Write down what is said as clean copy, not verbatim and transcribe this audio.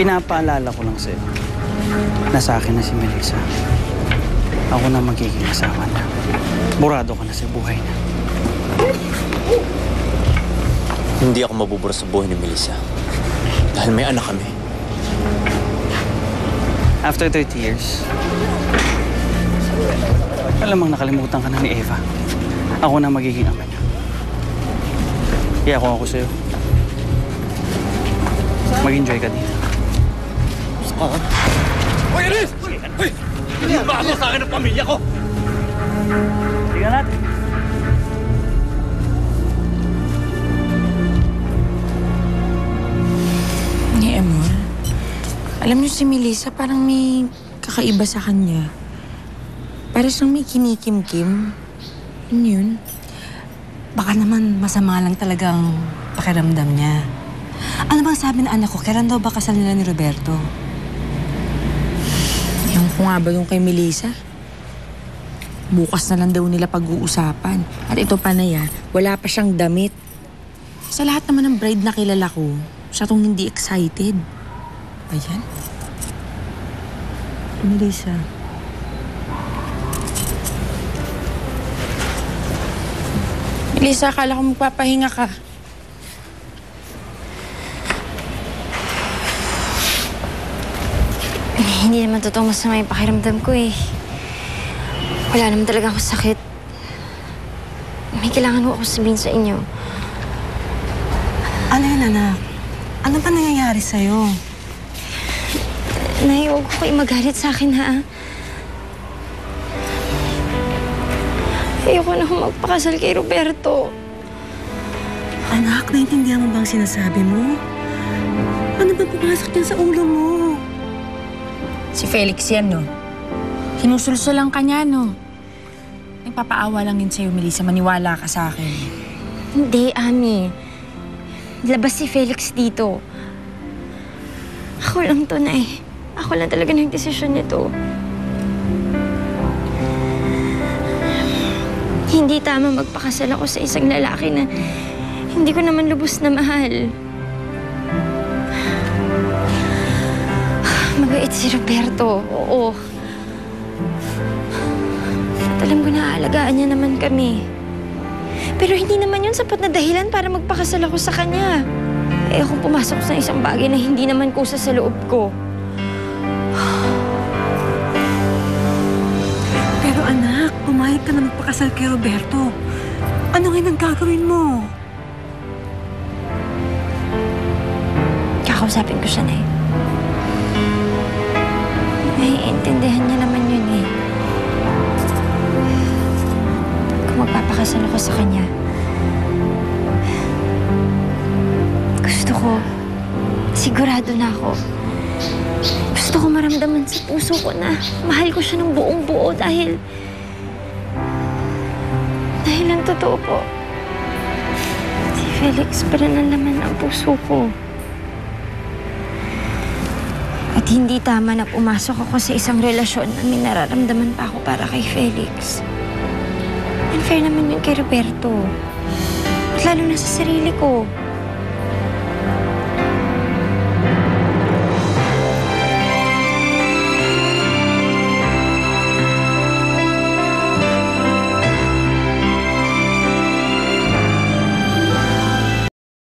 Pinapaalala ko lang sa'yo na sa akin na si Melissa. Ako na magiging asawa niya. Burado ka na sa buhay niya. Hindi ako mabubura sa buhay ni Melissa. Dahil may anak kami. After 30 years, alamang nakalimutan ka na ni Eva. Ako na magiging ama niya. Kaya ako sa'yo. Mag-enjoy ka dito. Hoy, Aris! Hoy! Hindi maagaw sa akin ang pamilya ko! Tingnan natin. Ni Amor, alam niyo si Melissa parang may kakaiba sa kanya. Para siyang may kinikim-kim. Ano yun? Baka naman masama lang talagang pakiramdam niya. Ano bang sabi ng anak ko? Kailan daw ba kasal nila ni Roberto? Yung ko nga ba yung kay Melissa? Bukas na lang daw nila pag-uusapan. At ito pa na yan, wala pa siyang damit. Sa lahat naman ng bride na kilala ko, siya tong hindi excited. Ayan. Melissa. Melissa, akala ko magpapahinga ka. Hindi naman totoong masama yung pakiramdam ko eh. Wala naman talaga ako sakit. May kailangan ko sabihin sa inyo. Ano yun, anak? Ano ba nangyayari sa'yo? Nay, huwag ko kayo magalit sa akin, ha? Ayoko na magpakasal kay Roberto. Anak, naintindihan mo bang sinasabi mo? Ano ba pumasok dyan sa ulo mo? Si Felix yan, no? Hinusulso lang ka niya, no? Nagpapaawa lang yun sa'yo, Melissa. Maniwala ka sa akin. Hindi, Ami. Labas si Felix dito. Ako lang to, Nay. Ako lang talaga nagdesisyon nito. Hindi tama magpakasal ako sa isang lalaki na hindi ko naman lubos na mahal. Mabait si Roberto, oo. At alam ko na aalagaan niya naman kami. Pero hindi naman yun sapat na dahilan para magpakasal ako sa kanya. Ayokong pumasok sa isang bagay na hindi naman kusa sa loob ko. Pero anak, pumayag ka na magpakasal kay Roberto. Ano ngayon ang gagawin mo? Kakausapin ko siya, Nay. Naiintindihan niya naman yun eh. Kung magpapakasal ako sa kanya, gusto ko, sigurado na ako, gusto ko maramdaman sa puso ko na mahal ko siya ng buong buo dahil ang totoo po, si Felix pa rin ang laman ng puso ko. At hindi tama na pumasok ako sa isang relasyon na may nararamdaman pa ako para kay Felix. Unfair naman yun kay Roberto. At lalo na sa sarili ko.